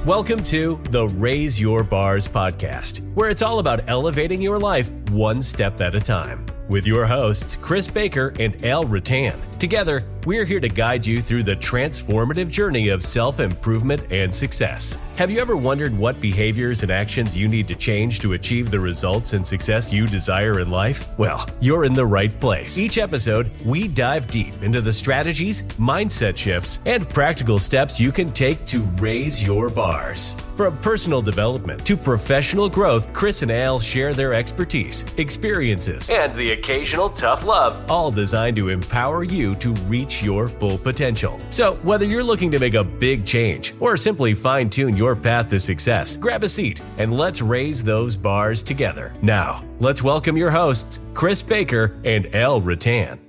Welcome to the Raise Your Bars podcast, where it's all about elevating your life one step at a time. With your hosts, Chris Baker and Al Rattan. Together, we're here to guide you through the transformative journey of self-improvement and success. Have you ever wondered what behaviors and actions you need to change to achieve the results and success you desire in life? Well, you're in the right place. Each episode, we dive deep into the strategies, mindset shifts, and practical steps you can take to raise your bars. From personal development to professional growth, Chris and Al share their expertise, experiences, and the occasional tough love, all designed to empower you to reach your full potential. So, whether you're looking to make a big change or simply fine-tune your path to success, grab a seat and let's raise those bars together. Now, let's welcome your hosts, Chris Baker and Al Rattan.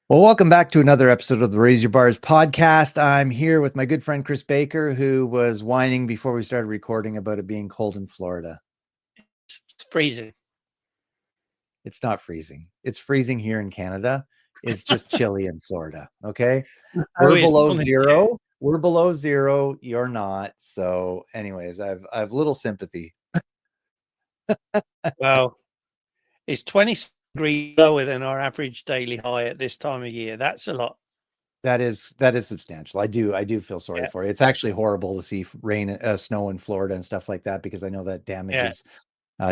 Well, welcome back to another episode of the Raise Your Bars podcast. I'm here with my good friend Chris Baker, who was whining before we started recording about it being cold in Florida. It's freezing. It's not freezing. It's freezing here in Canada. It's just chilly in Florida. Okay. We're below zero. We're below zero. You're not. So anyways, I've little sympathy. Well, it's 20 degrees lower than our average daily high at this time of year. That's a lot. That is substantial. I do feel sorry for you. It's actually horrible to see rain, snow in Florida and stuff like that, because I know that damages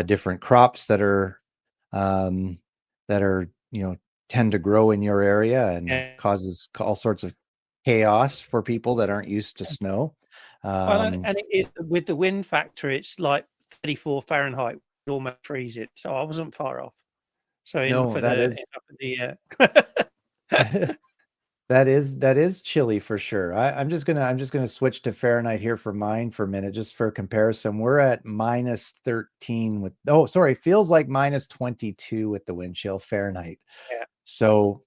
different crops that are tend to grow in your area and causes all sorts of chaos for people that aren't used to snow. And it is with the wind factor. It's like 34 Fahrenheit, almost freeze it. So I wasn't far off. So that is chilly for sure. I'm just gonna switch to Fahrenheit here for mine for a minute, just for comparison. We're at minus 13 with feels like minus 22 with the wind chill Fahrenheit. Yeah. So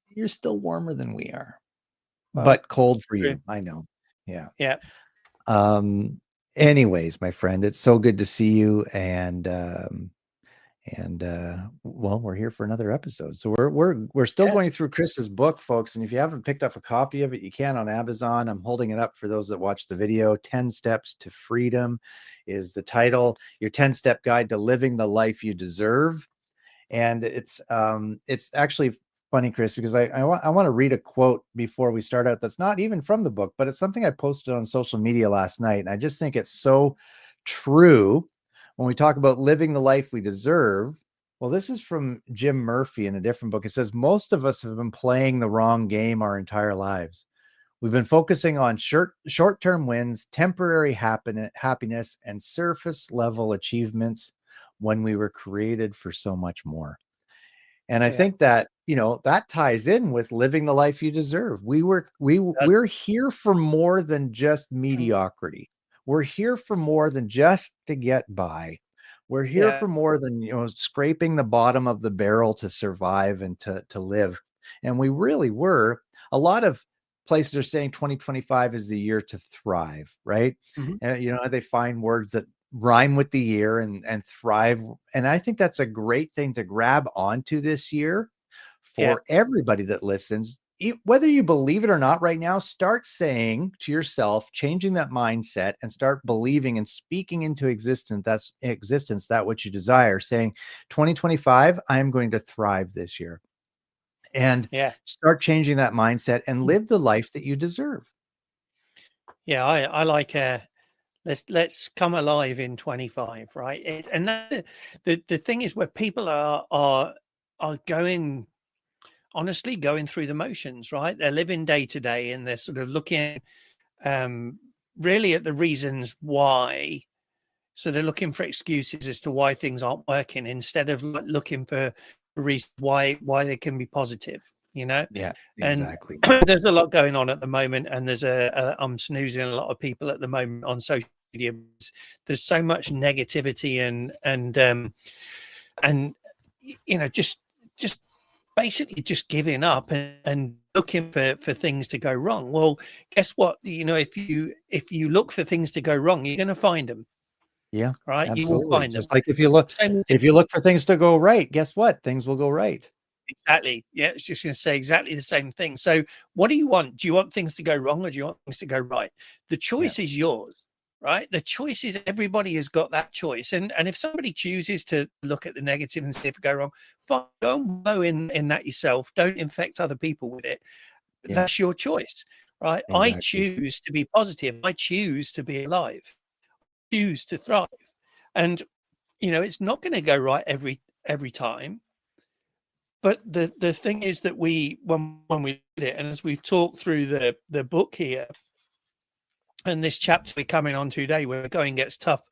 you're still warmer than we are, but cold for you. I know. Yeah. Yeah. Anyways, my friend, it's so good to see you, and we're here for another episode. So we're still going through Chris's book, folks. And if you haven't picked up a copy of it, you can on Amazon. I'm holding it up for those that watch the video. 10 Steps to Freedom is the title. Your 10-step guide to living the life you deserve. And it's actually funny, Chris, because I want to read a quote before we start out. That's not even from the book, but it's something I posted on social media last night. And I just think it's so true. When we talk about living the life we deserve, well, this is from Jim Murphy in a different book. It says, most of us have been playing the wrong game our entire lives. We've been focusing on short-term wins, temporary happiness, and surface level achievements when we were created for so much more. And I think that, that ties in with living the life you deserve. We're here for more than just mediocrity. We're here for more than just to get by. We're here for more than, scraping the bottom of the barrel to survive and to live. And we really were. A lot of places are saying 2025 is the year to thrive, right? Mm-hmm. They find words that rhyme with the year and thrive. And I think that's a great thing to grab onto this year for everybody that listens. Whether you believe it or not right now, start saying to yourself, changing that mindset, and start believing and speaking into existence that which you desire, saying 2025, I am going to thrive this year. And start changing that mindset and live the life that you deserve. Yeah, I like let's come alive in 25, right? And the thing is, where people are going, honestly, going through the motions, right? They're living day to day, and they're sort of looking really at the reasons why. So they're looking for excuses as to why things aren't working, instead of looking for reasons why they can be positive, Yeah, exactly. And there's a lot going on at the moment, and I'm snoozing a lot of people at the moment on social media. There's so much negativity and just basically just giving up and looking for things to go wrong. Well, guess what? If you look for things to go wrong, you're going to find them. Yeah, right. Absolutely. You will find Just them. like if you look for things to go right, guess what? Things will go right. Exactly. Yeah, it's just going to say exactly the same thing. So, what do you want? Do you want things to go wrong or do you want things to go right? The choice is yours, right? The choice is everybody has got that choice. And if somebody chooses to look at the negative and see if it go wrong, fine, go and blow in that yourself. Don't infect other people with it. Yeah. That's your choice, right? Exactly. I choose to be positive. I choose to be alive. I choose to thrive. And it's not going to go right every time. But the thing is that when we did it, and as we've talked through the book here, and this chapter we're coming on today, where going gets tough,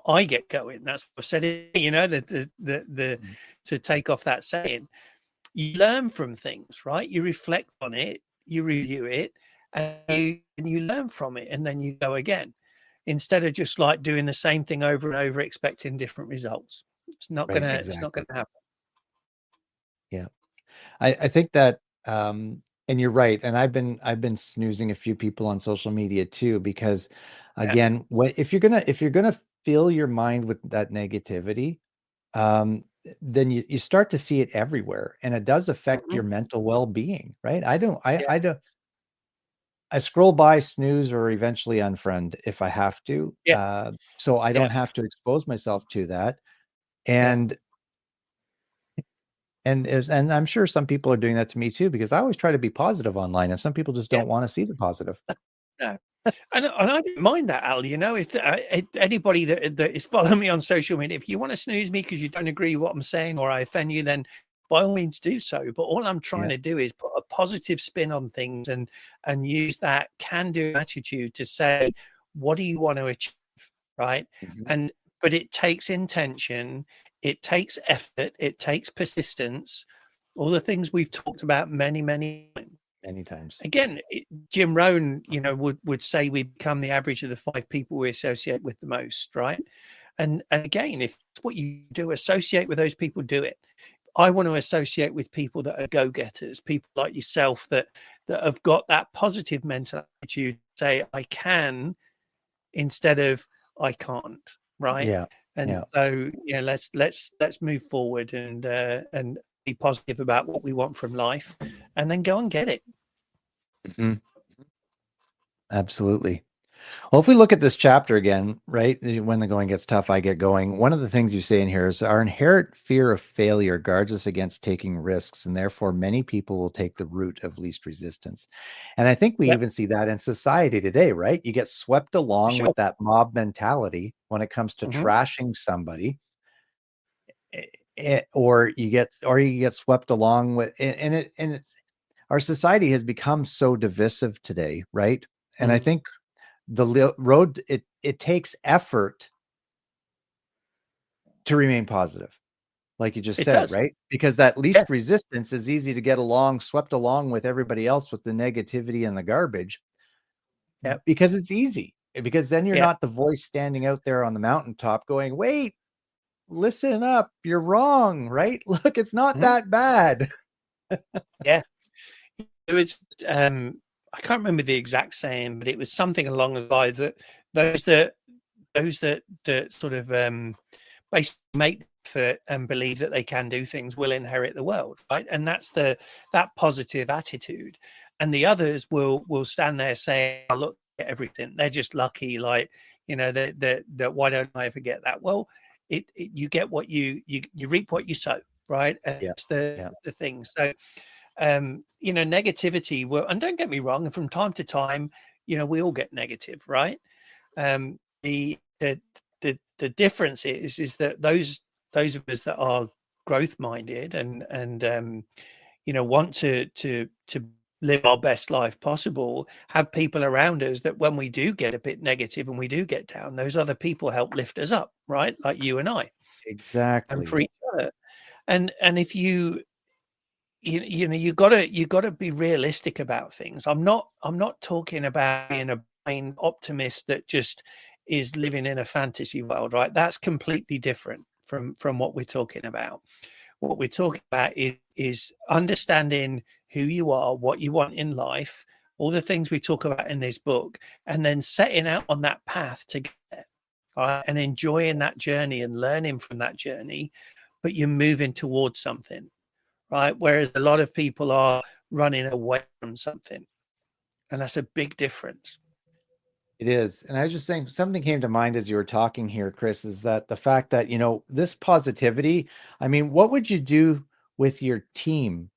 I get going. That's what I said. The to take off that saying, you learn from things, right? You reflect on it, you review it, and you learn from it, and then you go again, instead of just like doing the same thing over and over, expecting different results. It's not Right, gonna exactly. happen. Yeah. I think that and you're right. And I've been snoozing a few people on social media too, because Yeah. again, if you're gonna fill your mind with that negativity, then you start to see it everywhere, and it does affect Mhm. your mental well-being, right? I don't Yeah. I scroll by, snooze, or eventually unfriend if I have to. Yeah. So I Yeah. don't have to expose myself to that. Yeah. And and I'm sure some people are doing that to me too, because I always try to be positive online, and some people just Yeah. don't want to see the positive. No. And I don't mind that, Al. If anybody that is following me on social media, if you want to snooze me because you don't agree with what I'm saying or I offend you, then by all means do so. But all I'm trying Yeah. to do is put a positive spin on things and use that can-do attitude to say, what do you want to achieve, right? Mhm. But it takes intention, it takes effort, it takes persistence, all the things we've talked about many times. Many times. Again, Jim Rohn, would say we become the average of the 5 people we associate with the most, right? And again, if it's what you do, associate with those people, do it. I want to associate with people that are go-getters, people like yourself that have got that positive mental attitude, say I can instead of I can't, right? Yeah. And Yeah. so let's move forward and be positive about what we want from life, and then go and get it. Mhm. Absolutely. Well, if we look at this chapter again, right? When the going gets tough, I get going. One of the things you say in here is our inherent fear of failure guards us against taking risks, and therefore many people will take the route of least resistance. And I think we Yep, even see that in society today, right? You get swept for along sure. with that mob mentality when it comes to Mhm. trashing somebody, or you get swept along with, and it's our society has become so divisive today, right? And I Mhm. think road, it takes effort to remain positive, like you just It said, does. right? Because that Yeah. least resistance is easy to get along, swept along with everybody else with the negativity and the garbage, Yep. because it's easy. Because then you're Yeah. not the voice standing out there on the mountaintop going, wait, listen up, you're wrong, right? Look, it's not Mhm. that bad. Yeah. It was, I can't remember the exact saying, but it was something along the lines that those that that sort of basically make the effort and believe that they can do things will inherit the world, right? And that's that positive attitude. And the others will stand there saying, oh, look at everything. They're just lucky, like, that why don't I ever get that? Well, you get what you reap what you sow, right? And Yeah. it's the thing. So negativity will, and don't get me wrong, and from time to time, we all get negative, right? The difference is that those of us that are growth minded and want to live our best life possible, have people around us that when we do get a bit negative and we do get down, those other people help lift us up, right? Like you and I, and for Exactly. each other. And if you gotta be realistic about things. I'm not talking about being a blind optimist that just is living in a fantasy world, right? That's completely different from what we're talking about. What we're talking about is understanding who you are, what you want in life, all the things we talk about in this book, and then setting out on that path to get there, all right? And enjoying that journey and learning from that journey, but you're moving towards something. right? Whereas a lot of people are running away from something. And that's a big difference. It is. And I was just saying, something came to mind as you were talking here, Chris, is that the fact that, this positivity, I mean, what would you do with your team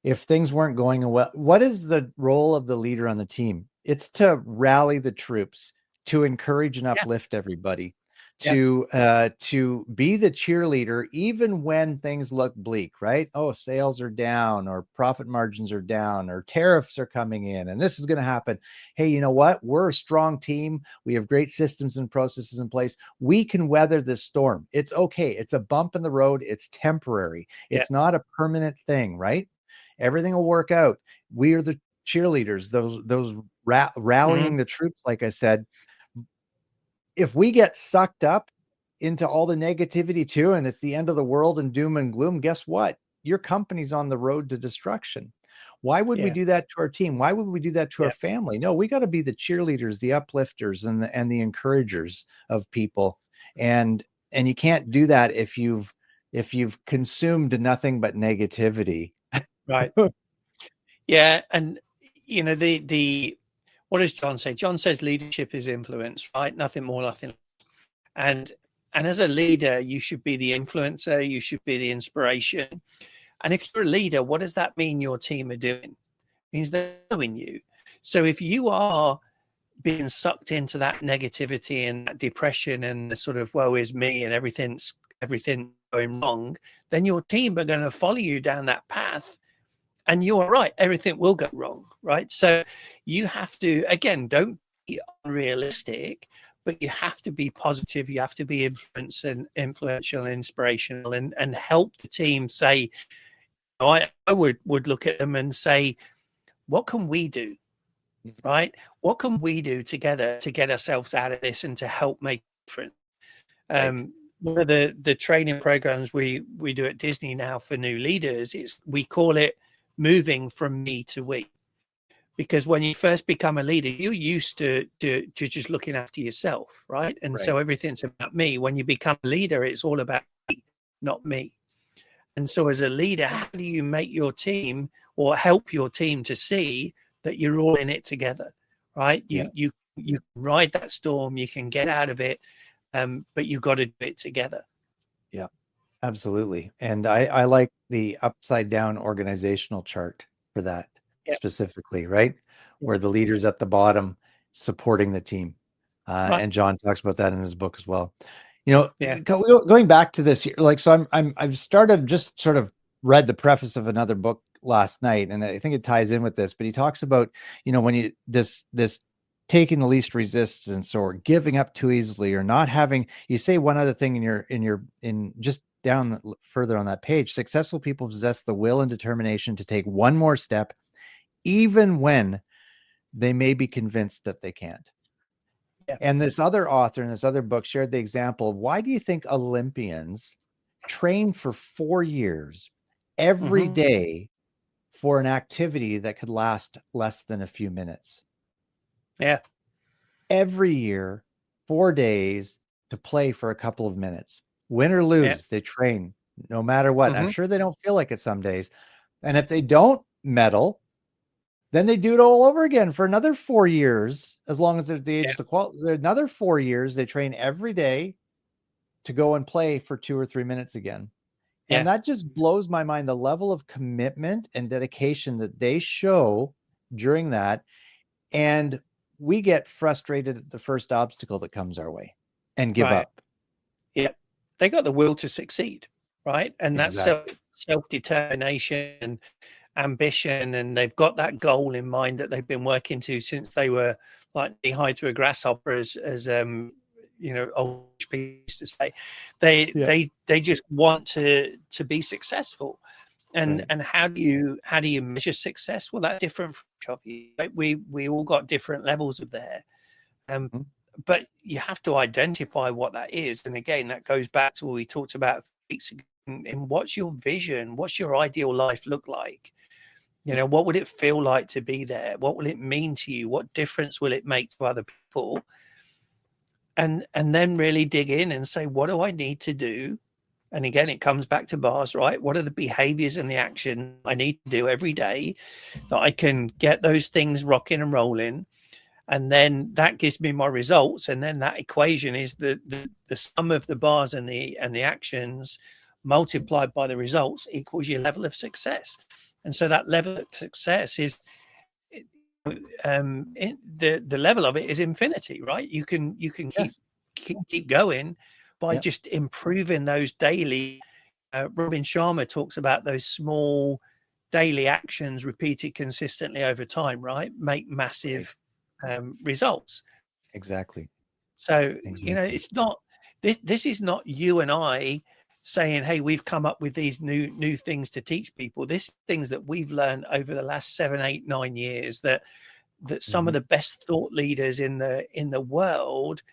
if things weren't going well? What is the role of the leader on the team? It's to rally the troops, to encourage and uplift everybody, to be the cheerleader, even when things look bleak, right? Oh, sales are down, or profit margins are down, or tariffs are coming in, and this is going to happen. Hey, you know what? We're a strong team. We have great systems and processes in place. We can weather this storm. It's okay. It's a bump in the road. It's temporary. It's not a permanent thing, right? Everything will work out. We are the cheerleaders, those rallying the troops, like I said. If we get sucked up into all the negativity too, and it's the end of the world and doom and gloom, guess what? Your company's on the road to destruction. Why would we do that to our team? Why would we do that to our family? No, we got to be the cheerleaders, the uplifters, and the encouragers of people. And you can't do that if you've consumed nothing but negativity. Right. Yeah. And the what does John say? John says leadership is influence, right? Nothing more, nothing less. And as a leader, you should be the influencer, you should be the inspiration. And if you're a leader, what does that mean your team are doing? It means they're following you. So if you are being sucked into that negativity and that depression and the sort of woe is me and everything going wrong, then your team are going to follow you down that path. And you're right, everything will go wrong, right? So you have to, again, don't be unrealistic, but you have to be positive. You have to be influential, inspirational, and help the team say, I would look at them and say, what can we do, right? What can we do together to get ourselves out of this and to help make a difference? Right. One of the training programs we do at Disney now for new leaders is we call it moving from me to we, because when you first become a leader, you're used to just looking after yourself, right? And so everything's about me. When you become a leader, it's all about me, not me. And so as a leader, how do you make your team or help your team to see that you're all in it together, right? You ride that storm, you can get out of it, but you got to do it together. Yeah. Absolutely. And I like the upside down organizational chart for that specifically, right? Where the leader's at the bottom supporting the team. And John talks about that in his book as well. Going back to this here, like, so I've started just sort of read the preface of another book last night, and I think it ties in with this, but he talks about, when you this taking the least resistance or giving up too easily or not having, you say one other thing in just down further on that page, successful people possess the will and determination to take one more step, even when they may be convinced that they can't. Yeah. And this other author in this other book shared the example of, why do you think Olympians train for 4 years every day for an activity that could last less than a few minutes? Yeah. Every year, 4 days to play for a couple of minutes. Win or lose, they train no matter what. I'm sure they don't feel like it some days. And if they don't medal, then they do it all over again for another 4 years, as long as they're the age to qualify. Another 4 years, they train every day to go and play for 2 or 3 minutes again. And that just blows my mind, the level of commitment and dedication that they show during that. And we get frustrated at the first obstacle that comes our way and give up. Yeah. They got the will to succeed, right? And that's self-determination and ambition, and they've got that goal in mind that they've been working to since they were like knee high to a grasshopper, as old people used to say. They just want to be successful. And how do you measure success? Well, that's different for each of you. Right? We all got different levels of there. But you have to identify what that is. And again, that goes back to what we talked about in what's your vision? What's your ideal life look like? What would it feel like to be there? What will it mean to you? What difference will it make to other people? And then really dig in and say, what do I need to do And again, it comes back to bars, right? What are the behaviors and the action I need to do every day that I can get those things rocking and rolling? And then that gives me my results. And then that equation is the sum of the bars and the actions multiplied by the results equals your level of success. And so that level of success is the level of it is infinity, right? You can keep going by just improving those daily. Robin Sharma talks about those small daily actions repeated consistently over time, right? Make massive results. Exactly. So, it's not, this is not you and I saying, hey, we've come up with these new things to teach people. This things that we've learned over the last 7, 8, 9 years that some of the best thought leaders in the world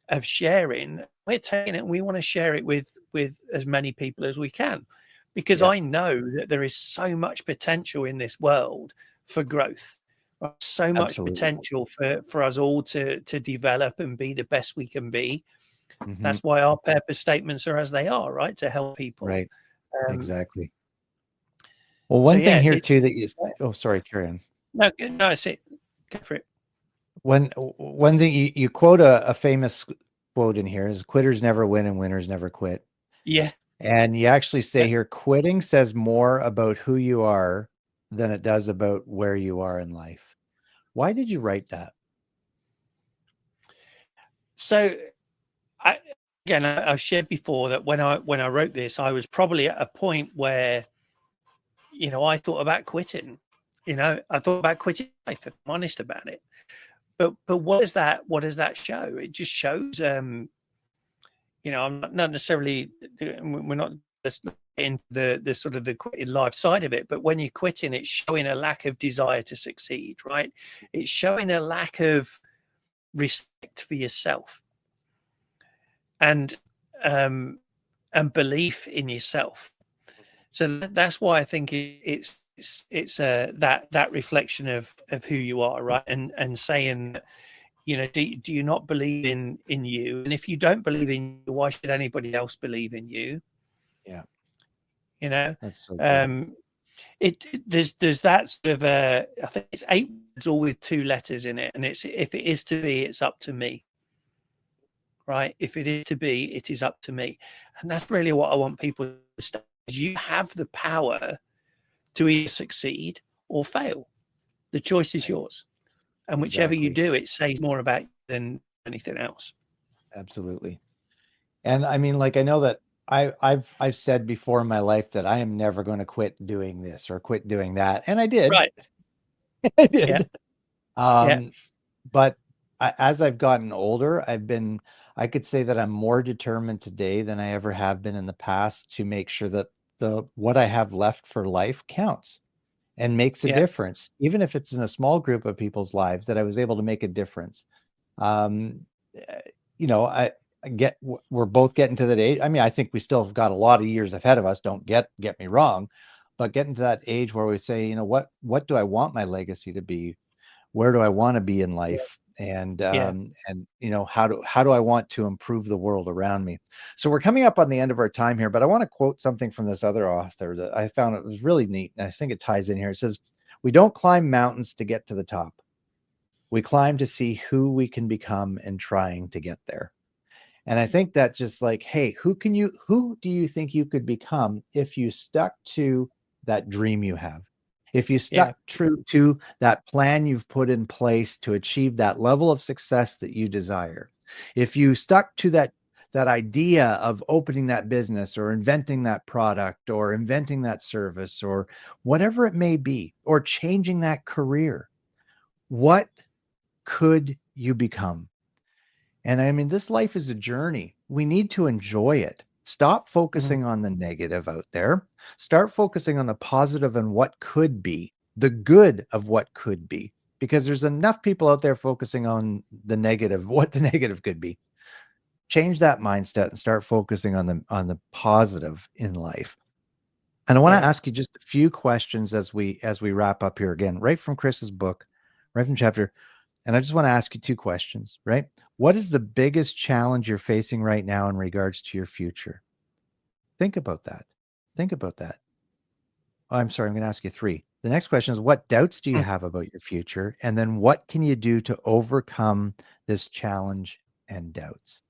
of sharing. We're taking it and we want to share it with as many people as we can, because I know that there is so much potential in this world for growth, right? So much potential for us all to develop and be the best we can be. That's why our purpose statements are as they are, right? To help people. Right. Exactly. Well, one thing here too that you, sorry, carry on. No, it's it. Go for it. One thing you quote a famous quote in here is quitters never win and winners never quit. Yeah. And you actually say here, quitting says more about who you are than it does about where you are in life. Why did you write that? So I've shared before that when I wrote this, I was probably at a point where, I thought about quitting. I thought about quitting life, if I'm honest about it. But what does that show? It just shows, I'm not necessarily, we're not in the sort of the quitting life side of it, but when you're quitting, it's showing a lack of desire to succeed, right? It's showing a lack of respect for yourself and belief in yourself. So that's why I think it's that reflection of who you are, right? And saying, do you not believe in you? And if you don't believe in you, why should anybody else believe in you? Yeah. That's so cool. There's that sort of I think it's 8 words all with 2 letters in it, and it's, if it is to be, it's up to me. Right? If it is to be, it is up to me. And that's really what I want people to understand. You have the power to either succeed or fail. The choice is yours. And whichever you do, it says more about you than anything else. Absolutely. And I mean, like, I know that I've said before in my life that I am never going to quit doing this or quit doing that. And I did. Right. I did. But as I've gotten older, I could say that I'm more determined today than I ever have been in the past to make sure that what I have left for life counts and makes a difference, even if it's in a small group of people's lives, that I was able to make a difference. We're both getting to that age. I mean, I think we still have got a lot of years ahead of us. Don't get me wrong, but getting to that age where we say, what do I want my legacy to be? Where do I want to be in life? And how do I want to improve the world around me? So we're coming up on the end of our time here, but I want to quote something from this other author that I found it was really neat. And I think it ties in here. It says, "We don't climb mountains to get to the top. We climb to see who we can become in trying to get there." And I think that's just like, hey, who do you think you could become if you stuck to that dream you have? If you stuck true to that plan you've put in place to achieve that level of success that you desire, if you stuck to that idea of opening that business or inventing that product or inventing that service or whatever it may be, or changing that career, what could you become? And I mean, this life is a journey. We need to enjoy it. Stop focusing on the negative out there. Start focusing on the positive and what could be, the good of what could be, because there's enough people out there focusing on the negative, what the negative could be. Change that mindset and start focusing on the positive in life. And I want to ask you just a few questions as we wrap up here, again, right from Chris's book, right from chapter. And I just want to ask you 2 questions, right? What is the biggest challenge you're facing right now in regards to your future? Think about that. Think about that. Oh, I'm sorry, I'm going to ask you 3. The next question is, what doubts do you have about your future? And then what can you do to overcome this challenge and doubts?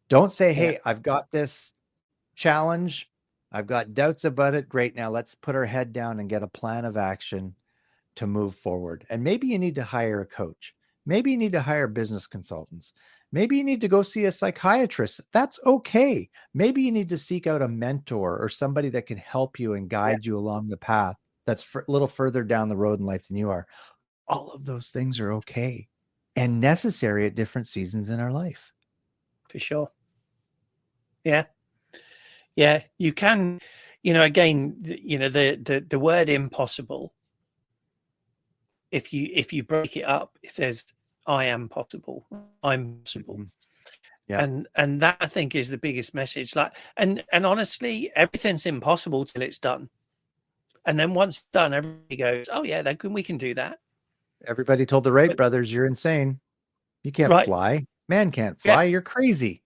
Don't say, hey, I've got this challenge. I've got doubts about it. Great. Now let's put our head down and get a plan of action to move forward. And maybe you need to hire a coach. Maybe you need to hire business consultants. Maybe you need to go see a psychiatrist. That's okay. Maybe you need to seek out a mentor or somebody that can help you and guide you along the path that's a little further down the road in life than you are. All of those things are okay and necessary at different seasons in our life. For sure. Yeah. Yeah. You can, again, the word impossible, if you break it up, it says, I am possible. I'm possible. Yeah. And that, I think, is the biggest message. And honestly, everything's impossible till it's done. And then once it's done, everybody goes, oh yeah, we can do that. Everybody told the Wright brothers, you're insane. You can't fly. Man can't fly. Yeah. You're crazy.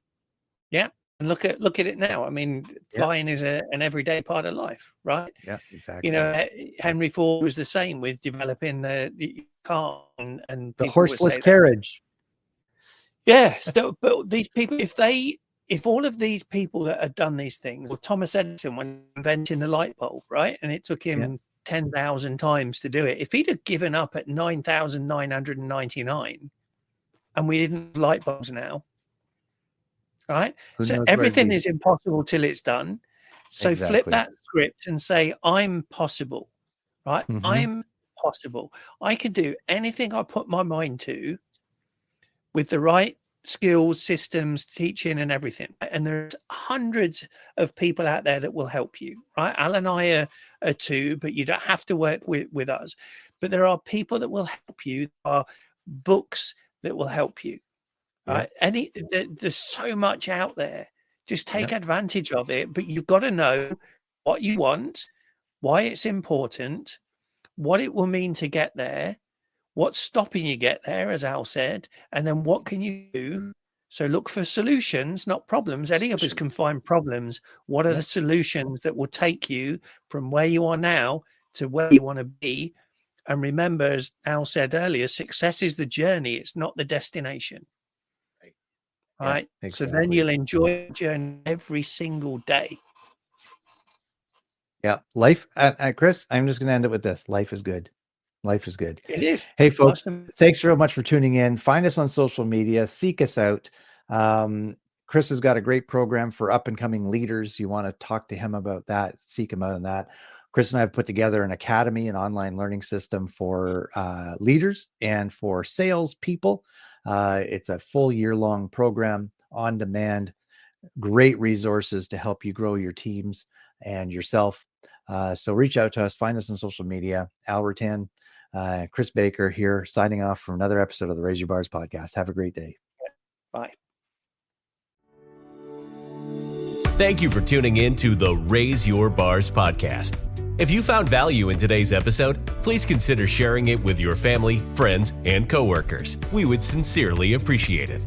Yeah. And look at it now. I mean, flying is an everyday part of life, right? Yeah, exactly. Henry Ford was the same with developing the car and the horseless carriage. Yeah. So, but these people, if all of these people that had done these things, well, Thomas Edison, when inventing the light bulb, right, and it took him 10,000 times to do it. If he'd have given up at 9,999, and we didn't have light bulbs now. Right. So everything is impossible till it's done. So flip that script and say, I'm possible. Right. Mm-hmm. I'm possible. I can do anything I put my mind to with the right skills, systems, teaching and everything. And there's hundreds of people out there that will help you. Right. Al and I are 2, but you don't have to work with us. But there are people that will help you. There are books that will help you. Right. There's so much out there. Just take advantage of it. But you've got to know what you want, why it's important, what it will mean to get there, what's stopping you get there, as Al said, and then what can you do? So look for solutions, not problems. Any of us can find problems. What are the solutions that will take you from where you are now to where you want to be? And remember, as Al said earlier, success is the journey. It's not the destination. Right. Yeah, exactly. So then you'll enjoy the journey every single day. Yeah. Life, Chris, I'm just going to end it with this. Life is good. Life is good. It is. Hey, folks, awesome. Thanks very much for tuning in. Find us on social media. Seek us out. Chris has got a great program for up and coming leaders. You want to talk to him about that, seek him out on that. Chris and I have put together an academy, an online learning system for leaders and for sales people. It's a full year-long program on demand, great resources to help you grow your teams and yourself. So reach out to us, find us on social media. Al Rattan, Chris Baker here, signing off from another episode of the Raise Your Bars podcast. Have a great day. Bye. Thank you for tuning in to the Raise Your Bars podcast. If you found value in today's episode, please consider sharing it with your family, friends, and coworkers. We would sincerely appreciate it.